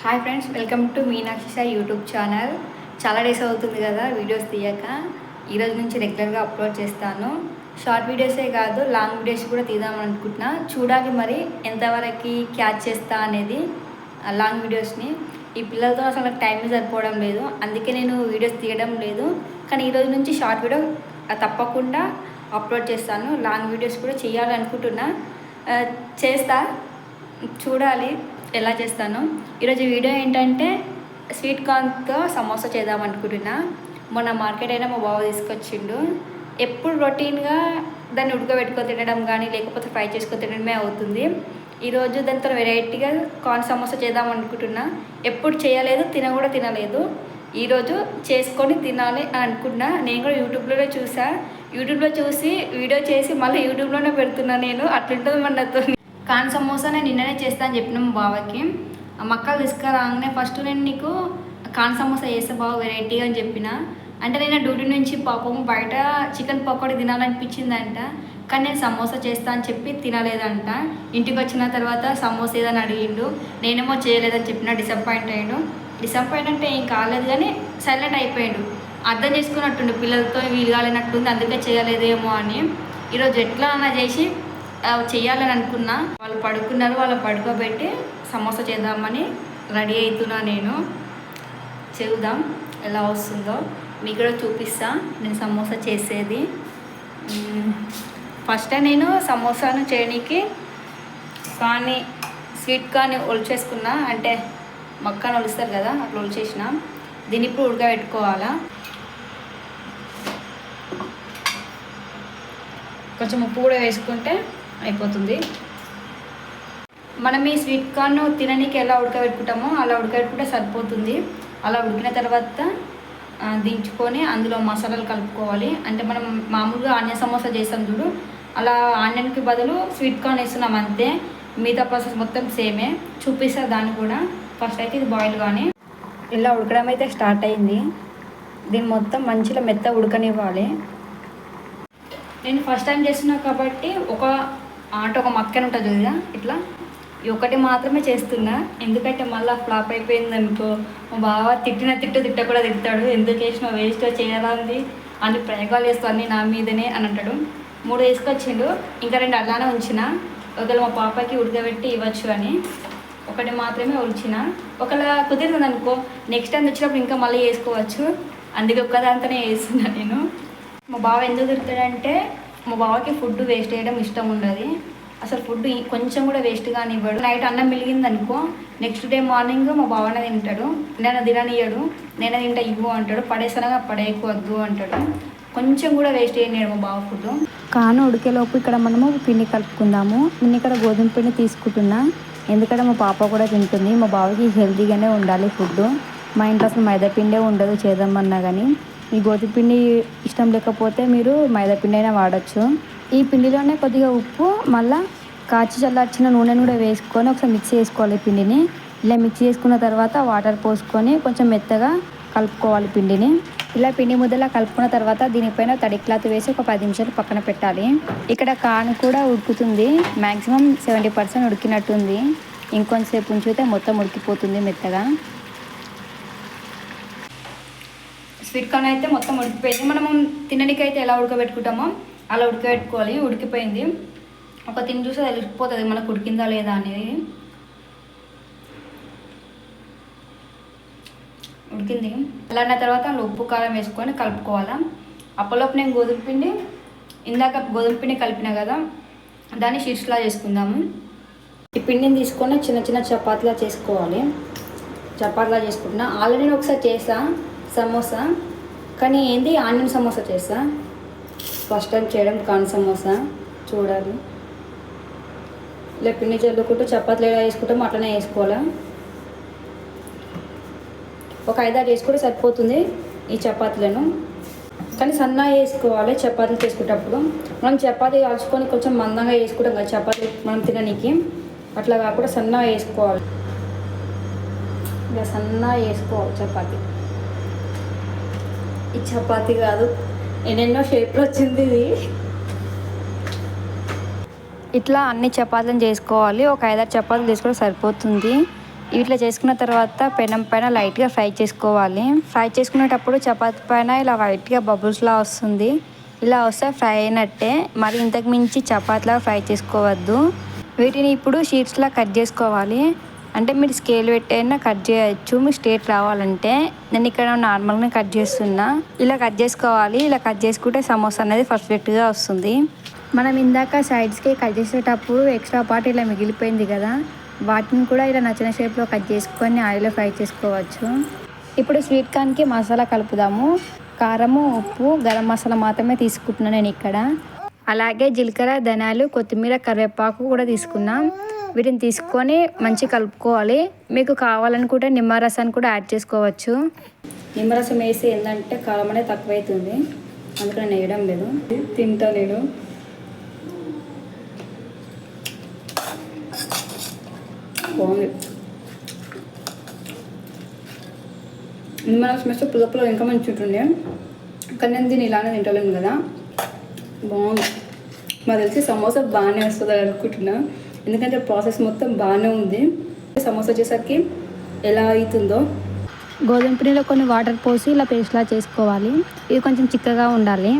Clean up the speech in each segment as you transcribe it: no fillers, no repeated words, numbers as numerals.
Hi friends, welcome to Meenakshi Sai YouTube channel. చాలా days అవుతుంది కదా వీడియోస్ తీయక. ఈరోజు నుంచి రెగ్యులర్గా అప్లోడ్ చేస్తాను. షార్ట్ వీడియోసే కాదు, లాంగ్ వీడియోస్ కూడా తీద్దామని అనుకుంటున్నా. చూడాలి మరి ఎంతవరకు క్యాచ్ చేస్తా అనేది లాంగ్ వీడియోస్ని. ఈ పిల్లలతో అసలు నాకు టైం సరిపోవడం లేదు, అందుకే నేను వీడియోస్ తీయడం లేదు. కానీ ఈరోజు నుంచి షార్ట్ వీడియో తప్పకుండా అప్లోడ్ చేస్తాను. లాంగ్ వీడియోస్ కూడా చేయాలనుకుంటున్నా, చేస్తా. చూడాలి ఎలా చేస్తాను. ఈరోజు వీడియో ఏంటంటే స్వీట్ కార్న్తో సమోసా చేద్దాం అనుకుంటున్నా. మొన్న మార్కెట్ అయినా మా బావ తీసుకొచ్చిండు. ఎప్పుడు రొటీన్గా దాన్ని ఉడకబెట్టుకొని తినడం కానీ లేకపోతే ఫ్రై చేసుకొని తినడమే అవుతుంది. ఈరోజు దాంతో వెరైటీగా కార్న్ సమోసా చేద్దాం అనుకుంటున్నా. ఎప్పుడు చేయలేదు, కూడా తినలేదు. ఈరోజు చేసుకొని తినాలి అని అనుకున్నా. నేను కూడా యూట్యూబ్లో చూసి వీడియో చేసి మళ్ళీ యూట్యూబ్లోనే పెడుతున్నా. నేను అట్లుంటుంది మనతో. కార్న్ సమోసా నేను నిన్ననే చేస్తా అని చెప్పిన మా బావకి. మక్కలు తీసుకురాగానే ఫస్ట్ నేను నీకు కార్న్ సమోసా చేస్తే బాగా వెరైటీగా అని చెప్పిన. అంటే నేను డ్యూటీ నుంచి పాపం బయట చికెన్ పకోడీ తినాలనిపించిందంట, కానీ నేను సమోసా చేస్తా అని చెప్పి తినలేదంట. ఇంటికి వచ్చిన తర్వాత సమోసా ఏదని అడిగిండు, నేనేమో చేయలేదని చెప్పిన. డిసప్పాయింట్ అంటే ఏం కాలేదు, కానీ సైలెంట్ అయిపోయాడు. అర్థం చేసుకున్నట్టుండు, పిల్లలతో వీలు కాలేనట్టుంది, అందుకే చేయలేదేమో అని. ఈరోజు ఎట్లా అన్నా చేసి చెయ్యాలని అనుకున్నా. వాళ్ళు పడుకున్నారు, వాళ్ళు పడుకోబెట్టి సమోసా చేద్దామని రెడీ అవుతున్నా. నేను చూద్దాం ఎలా వస్తుందో, మీకు కూడా చూపిస్తా నేను సమోసా చేసేది. ఫస్ట్ నేను సమోసాను చేయడానికి స్వీట్ కార్న్ ఒలిచేసుకున్నా. అంటే మక్కను ఒలుస్తారు కదా, అట్లా ఒలిచేసిన. దీన్ని ఇప్పుడు ఉడకబెట్టుకోవాలా. కొంచెం ఉప్పు కూడా వేసుకుంటే అయిపోతుంది. మనం ఈ స్వీట్ కార్న్ తిననీకి ఎలా ఉడకబెట్టుకుంటామో అలా ఉడకబెట్టుకుంటే సరిపోతుంది. అలా ఉడికిన తర్వాత దించుకొని అందులో మసాలాలు కలుపుకోవాలి. అంటే మనం మామూలుగా ఆనియన్ సమోసా చేస్తాం చూడు, అలా ఆనియన్కి బదులు స్వీట్ కార్న్ వేస్తున్నాం అంతే. మిగతా ప్రాసెస్ మొత్తం సేమే, చూపిస్తా దాన్ని కూడా. ఫస్ట్ అయితే ఇది బాయిల్ కానీ ఇలా ఉడకడం అయితే స్టార్ట్ అయింది. దీన్ని మొత్తం మంచిగా మెత్తగా ఉడకనివ్వాలి. నేను ఫస్ట్ టైం చేస్తున్నా కాబట్టి ఒక మక్కన ఉంటుంది కదా, ఇట్లా ఒకటి మాత్రమే చేస్తున్నా. ఎందుకంటే మళ్ళీ ఫ్లాప్ అయిపోయింది అనుకో, మా బావ తిట్ట కూడా తిడతాడు. ఎందుకు వేసినా వేస్ట్ చేయాలంది అన్ని ప్రయోగాలు వేస్తాను అన్నీ నా మీదనే అని అంటాడు. 3 వేసుకొచ్చిండు, ఇంకా 2 అలానే ఉంచిన. ఒకవేళ మా పాపకి ఉడకబెట్టి ఇవ్వచ్చు అని ఒకటి మాత్రమే ఉంచిన. ఒకవేళ కుదిరింది అనుకో, నెక్స్ట్ టైం వచ్చినప్పుడు ఇంకా మళ్ళీ వేసుకోవచ్చు. అందుకే ఒక్కదాంతోనే వేస్తున్నా నేను. మా బావ ఎందుకు తిడతాడంటే, మా బావకి ఫుడ్ వేస్ట్ చేయడం ఇష్టం ఉండదు. అసలు ఫుడ్ కొంచెం కూడా వేస్ట్ కానివ్వడు. నైట్ అన్నం మిలిగింది అనుకో, నెక్స్ట్ డే మార్నింగ్ మా బావనే తింటాడు. నేను తిననియడు, నేనే తింటా ఇవ్వు అంటాడు. పడేసనగా పడేయవద్దు అంటాడు. కొంచెం కూడా వేస్ట్ చేయలేడు మా బావ ఫుడ్. కాను ఉడికేలోపు ఇక్కడ మనము పిండి కలుపుకుందాము. నేను ఇక్కడ గోధుమ పిండి తీసుకుంటున్నా, ఎందుకంటే మా పాప కూడా తింటుంది. మా బావకి హెల్తీగానే ఉండాలి ఫుడ్. మా ఇంట్లో అసలు మైదా పిండే ఉండదు చేద్దామన్నా కానీ. ఈ గోధుమ పిండి ఇష్టం లేకపోతే మీరు మైదా పిండి అయినా వాడచ్చు. ఈ పిండిలోనే కొద్దిగా ఉప్పు, మళ్ళీ కాచి చల్లార్చిన నూనెను కూడా వేసుకొని ఒకసారి మిక్స్ చేసుకోవాలి పిండిని. ఇలా మిక్స్ చేసుకున్న తర్వాత వాటర్ పోసుకొని కొంచెం మెత్తగా కలుపుకోవాలి పిండిని. ఇలా పిండి ముద్దలా కలుపుకున్న తర్వాత దీనిపైన తడి క్లాత్ వేసి ఒక 10 నిమిషాలు పక్కన పెట్టాలి. ఇక్కడ కార్న్ కూడా ఉడుకుతుంది, మ్యాక్సిమం 70% ఉడికినట్టుంది. ఇంకొంచెంసేపు ఉంచితే మొత్తం ఉడికిపోతుంది మెత్తగా. స్వీట్ కార్న్ అయితే మొత్తం ఉడికిపోయింది. మనం తినడానికి అయితే ఎలా ఉడకబెట్టుకుంటామో అలా ఉడకబెట్టుకోవాలి. ఉడికిపోయింది. ఒక తిని చూస్తే తెలిసిపోతుంది మనకు ఉడికిందా లేదా అనేది. ఉడికింది. అలా అన్న తర్వాత ఉప్పు కారం వేసుకొని కలుపుకోవాలా. అప్పలోపు నేను ఇందాక గోధుమ పిండి కలిపినా కదా, దాన్ని షీట్స్లా చేసుకుందాము. ఈ పిండిని తీసుకొని చిన్న చిన్న చపాతీలా చేసుకోవాలి. చపాతీలా చేసుకుంటున్నా. ఆల్రెడీ నేను ఒకసారి చేసా సమోసా, కానీ ఆనియన్ సమోసా చేసా. ఫస్ట్ టైం చేయడం కార్న్ సమోసా. చూడాలి. ఇలా పిండి చల్లుకుంటూ చపాతీలు ఎలా వేసుకుంటామో అట్లనే వేసుకోవాలా. ఒక 5-6 వేసుకుంటే సరిపోతుంది ఈ చపాతీలను. కానీ సన్నగా వేసుకోవాలి చపాతీలు చేసుకునేటప్పుడు. మనం చపాతీ కాల్చుకొని కొంచెం మందంగా వేసుకుంటాం కదా చపాతీ మనం తిననీకి, అట్లా కాకుండా సన్నగా వేసుకోవాలి. ఇలా సన్నగా వేసుకోవాలి చపాతీ. ఈ చపాతీ కాదు, ఎన్నెన్నో షేప్లో వచ్చింది ఇది. ఇట్లా అన్ని చపాతీలను చేసుకోవాలి. ఒక 5-6 చపాతీలు చేసుకుంటే సరిపోతుంది. ఇట్లా చేసుకున్న తర్వాత పెనం పైన లైట్గా ఫ్రై చేసుకోవాలి. ఫ్రై చేసుకునేటప్పుడు చపాతీ పైన ఇలా వైట్గా బబుల్స్లా వస్తుంది. ఇలా వస్తే ఫ్రై అయినట్టే. మరి ఇంతకు మించి చపాతీలా ఫ్రై చేసుకోవద్దు. వీటిని ఇప్పుడు షీట్స్లా కట్ చేసుకోవాలి. అంటే మీరు స్కేల్ పెట్టైనా కట్ చేయొచ్చు మీకు స్ట్రేట్ రావాలంటే. నేను ఇక్కడ నార్మల్గా కట్ చేస్తున్నా. ఇలా కట్ చేసుకోవాలి. ఇలా కట్ చేసుకుంటే సమోసా అనేది పర్ఫెక్ట్గా వస్తుంది. మనం ఇందాక సైడ్స్కి కట్ చేసేటప్పుడు ఎక్స్ట్రా పార్ట్ ఇలా మిగిలిపోయింది కదా, వాటిని కూడా ఇలా నచ్చిన షేప్లో కట్ చేసుకొని ఆయిల్లో ఫ్రై చేసుకోవచ్చు. ఇప్పుడు స్వీట్ కార్న్కి మసాలా కలుపుదాము. కారము, ఉప్పు, గరం మసాలా మాత్రమే తీసుకుంటున్నాను నేను ఇక్కడ. అలాగే జీలకర్ర, ధనియాలు, కొత్తిమీర, కరివేపాకు కూడా తీసుకున్నాం. వీటిని తీసుకొని మంచిగా కలుపుకోవాలి. మీకు కావాలనుకుంటే నిమ్మరసాన్ని కూడా యాడ్ చేసుకోవచ్చు. నిమ్మరసం వేసి ఏంటంటే కారం అనేది తక్కువైతుంది, అందుకని నేను వేయడం లేదు. తింటా నేను. బాగుంది. నిమ్మరసం వేస్తే పుల్ల ఇంకా మంచి ఉంటుండే, కానీ నేను దీన్ని ఇలానే తింటలేను కదా. బాగుంది. మాకు తెలిసి సమోసా బాగానే వస్తుంది అనుకుంటున్నా, ఎందుకంటే ప్రాసెస్ మొత్తం బాగానే ఉంది. సమోసా వచ్చేసరికి ఎలా అవుతుందో. గోధుమ పిండిలో కొన్ని వాటర్ పోసి ఇలా పేస్ట్లా చేసుకోవాలి. ఇది కొంచెం చిక్కగా ఉండాలి.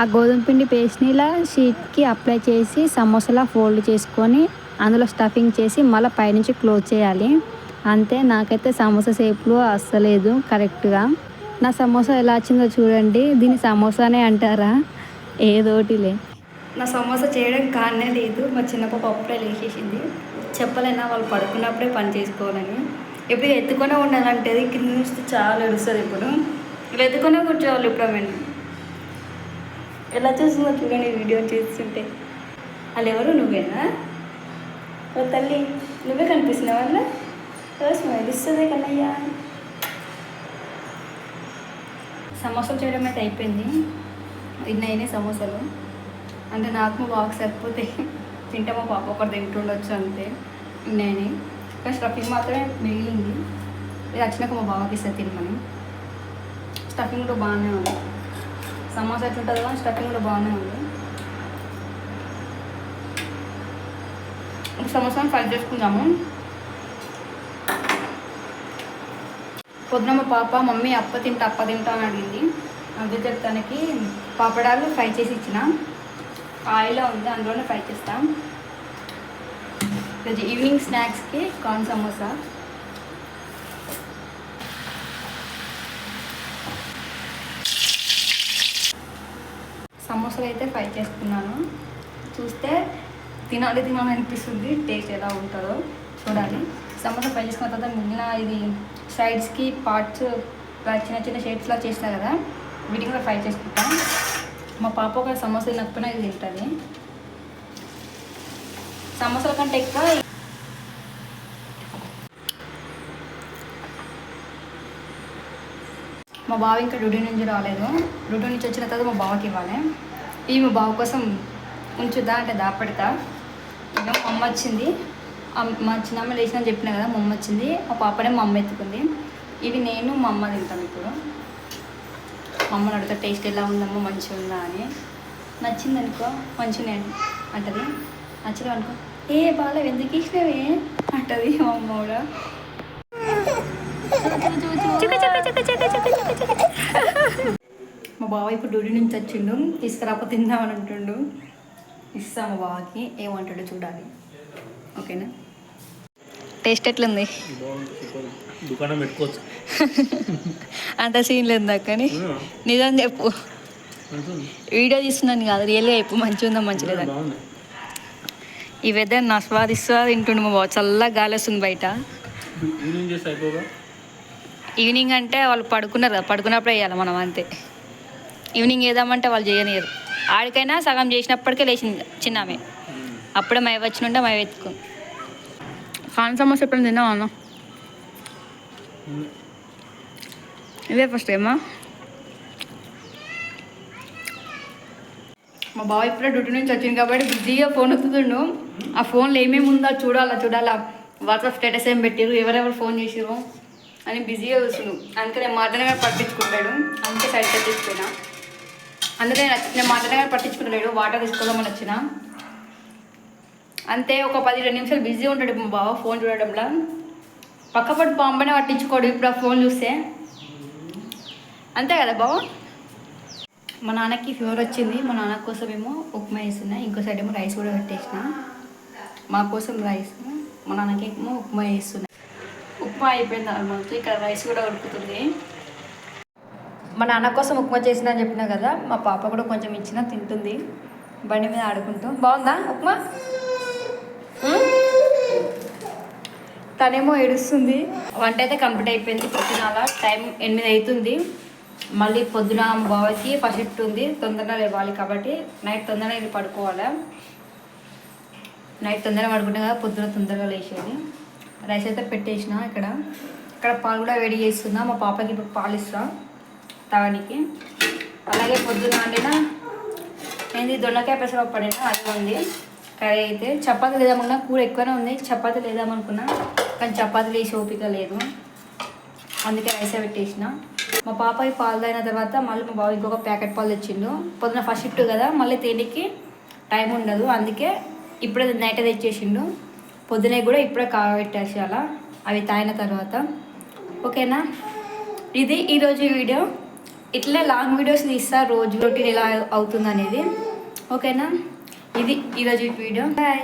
ఆ గోధుమ పిండి పేస్ట్ని ఇలా షీట్కి అప్లై చేసి సమోసాలా ఫోల్డ్ చేసుకొని అందులో స్టఫింగ్ చేసి మళ్ళీ పైనుంచి క్లోజ్ చేయాలి. అంతే. నాకైతే సమోసా షేప్లో వస్తలేదు కరెక్ట్గా. నా సమోసా ఎలా వచ్చిందో చూడండి. దీన్ని సమోసానే అంటారా? ఏదోటిలే. నా సమోసా చేయడం కానే లేదు. మా చిన్న పాప అప్పుడే లేచేసింది. చెప్పలేనా వాళ్ళు పడుకున్నప్పుడే పని చేసుకోవాలని. ఇప్పుడు ఎత్తుకొనే ఉండాలంటే కింద నుంచి చాలా ఏడుస్తుంది. ఇప్పుడు ఇలా ఎత్తుకొనే కూర్చోవాలి. ఇప్పుడు ఆమె ఎలా చూస్తుందో చూడండి వీడియో చేస్తుంటే. వాళ్ళు ఎవరు? నువ్వేనా? ఓ తల్లి, నువ్వే కనిపిస్తున్నావు వాళ్ళ. స్మైల్ ఇస్తుంది కన్నయ్య. సమోసాలు చేయడం అయితే అయిపోయింది. ఇన్ని అయినాయి సమోసాలు. అంటే నాకు మా బాగా సరిపోతాయి. తింటే మా పాప ఒకటి తింటుండొచ్చు అంతే. ఇన్ని అయినాయి. కానీ స్టఫింగ్ మాత్రమే మిగిలింది. ఇది వచ్చినాక మా బాబాకి ఇస్తుంది తినమని. స్టఫింగ్ కూడా బాగానే ఉంది. సమోసా ఎట్లుంటుంది కానీ స్టఫింగ్ కూడా బాగానే ఉంది. సమోసాను ఫ్రై చేసుకుందాము. పొద్దున మా పాప మమ్మీ అప్ప తింటా అని అడిగింది. అందుకే తనకి పాపడాలు ఫ్రై చేసి ఇచ్చిన. ఆయిల్ ఉంది, అందులోనే ఫ్రై చేస్తాం. ఈవినింగ్ స్నాక్స్కి కార్న్ సమోసా. సమోసాలు అయితే ఫ్రై చేసుకున్నాను. చూస్తే తినాలి అనిపిస్తుంది. టేస్ట్ ఎలా ఉంటుందో చూడాలి. సమోసా ఫ్రై చేసుకున్న తర్వాత మిగిలిన ఇది సైడ్స్కి పార్ట్స్ చిన్న చిన్న షేప్స్లా చేస్తా కదా, వీటిని కూడా ఫ్రై చేసుకుంటాం. మా పాప ఒక సమోసా తినకపోయినా ఇది తింటుంది. సమోసాల కంటే ఎక్కువ మా బావ ఇంకా డ్యూటీ నుంచి రాలేదు. డ్యూటీ నుంచి వచ్చిన తర్వాత మా బావకి ఇవ్వాలి. ఇవి మా బావ కోసం ఉంచుదా అంటే దాపెడతా. ఇంకా మా అమ్మ వచ్చింది. మా చిన్నమ్మ లేచిన చెప్పిన కదా, మా అమ్మ వచ్చింది. మా పాపనే మా అమ్మ ఎత్తుకుంది. ఇవి నేను మా అమ్మ తింటాం. ఇప్పుడు మా అమ్మని అడుగుతా టేస్ట్ ఎలా ఉందమ్మో, మంచిగా ఉందా అని. నచ్చింది అనుకో మంచిగా అంటది. నచ్చలేదు అనుకో ఏ బాగా ఎందుకు ఇచ్చినవే అంటది మా అమ్మ కూడా. మా బావ ఇప్పుడు డ్యూటీ నుంచి వచ్చిండు. తీసుకురాపో తిందామని అంటుండు. ఇస్తా మా బావకి. ఏమంటాడు చూడాలి. ఓకేనా? టేస్ట్ ఎట్లుంది? దుకాణం పెట్టుకోవచ్చు. అంత సీన్ లేదు కానీ నిజం చెప్పు. వీడియో తీస్తున్నాను కాదు, రియల్గా చెప్పు. మంచిగా ఉందా మంచిగా లేదా? ఈ వెదర్ ఆస్వాదిస్తా తింటుండు మా బావ. చల్లగా గాలి వస్తుంది బయట. ఈవినింగ్ అంటే వాళ్ళు పడుకున్నారు కదా, పడుకున్నప్పుడే వేయాలి మనం అంతే. ఈవినింగ్ వేద్దామంటే వాళ్ళు చేయనియరు. ఆడికైనా సగం చేసినప్పటికే లేచింది చిన్నామే. అప్పుడే మై వచ్చినుంటే మై ఎత్తుకుంది. కార్న్ సమోసా ఎప్పుడైనా తిన్నావా అన్న? ఇదే ఫస్ట్ టైమా? మా బావ ఇప్పుడే డ్యూటీ నుంచి వచ్చింది కాబట్టి బిజీగా ఫోన్ వస్తుండు. ఆ ఫోన్లో ఏమేమి ఉందో చూడాలా. వాట్సాప్ స్టేటస్ ఏం పెట్టిరు, ఎవరెవరు ఫోన్ చేసిరు అని బిజీగా చూస్తున్నాడు. అందుకే నేను మాట్లాడమే పట్టించుకుంటాడు. అందుకే సైడ్ తీసుకుపోయినా. అందుకే నేను మాట్లాడమే పట్టించుకుంటాడు. వాటర్ తీసుకోదామని వచ్చిన అంతే. ఒక 10-20 నిమిషాలు బిజీ ఉంటాడు మా బావ ఫోన్ చూడడంలో. పక్కపడి బాంబనే పట్టించుకోడు ఇప్పుడు ఆ ఫోన్ చూస్తే. అంతే కదా బాబు. మా నాన్నకి ఫీవర్ వచ్చింది. మా నాన్న కోసం ఏమో ఉప్మా వేస్తున్నా, ఇంకో సైడ్ ఏమో రైస్ కూడా పెట్టేసిన. మా కోసం రైస్, మా నాన్నకి ఏమో ఉప్మా వేస్తున్నా. ఉప్మా అయిపోయింది ఆల్మోస్ట్. ఇక్కడ రైస్ కూడా ఉడుకుతుంది. మా నాన్న కోసం ఉప్మా చేసిన అని చెప్పినా కదా, మా పాప కూడా కొంచెం ఇచ్చిన తింటుంది బండి మీద ఆడుకుంటూ. బాగుందా ఉప్మా? తనేమో ఏడుస్తుంది. వంట అయితే కంప్లీట్ అయిపోయింది. పొద్దున టైం 8 అవుతుంది. మళ్ళీ పొద్దున మా బావకి ఫస్ట్ షిఫ్ట్ ఉంది, తొందరగా లేవాలి కాబట్టి నైట్ తొందరగా ఇది పడుకోవాలి. నైట్ తొందరగా పడుకుంటే కదా పొద్దున తొందరగా లేచేది. రైస్ అయితే పెట్టేసిన. ఇక్కడ పాలు కూడా వేడి చేస్తున్నా. మా పాపకి ఇప్పుడు పాలు ఇస్తా తాగడానికి. అలాగే పొద్దున వండిన ఏంది దొండకాయ పెసరపప్పు పడిన అది ఉంది. కర్రీ అయితే చపాతీ లేదామన్నా, కూర ఎక్కువనే ఉంది. చపాతీ లేదామనుకున్నా కానీ చపాతీలు వేసి ఓపిక లేదు, అందుకే రైసే పెట్టేసిన. మా పాపకి పాలు తాగిన తర్వాత మళ్ళీ మా బాబు ఇంకొక ప్యాకెట్ పాలు తెచ్చిండు. పొద్దున ఫస్ట్ షిఫ్ట్ కదా, మళ్ళీ తేలికి టైం ఉండదు, అందుకే ఇప్పుడే నైట్ తెచ్చేసిండు. పొద్దునే కూడా ఇప్పుడే కాగబెట్టేసి అలా అవి తాగిన తర్వాత. ఓకేనా, ఇది ఈరోజు వీడియో. ఇట్లే లాంగ్ వీడియోస్ తీస్తా రోజు రొటీన్ ఎలా అవుతుంది అనేది. ఓకేనా, ఇది ఈరోజు వీడియో. బాయ్.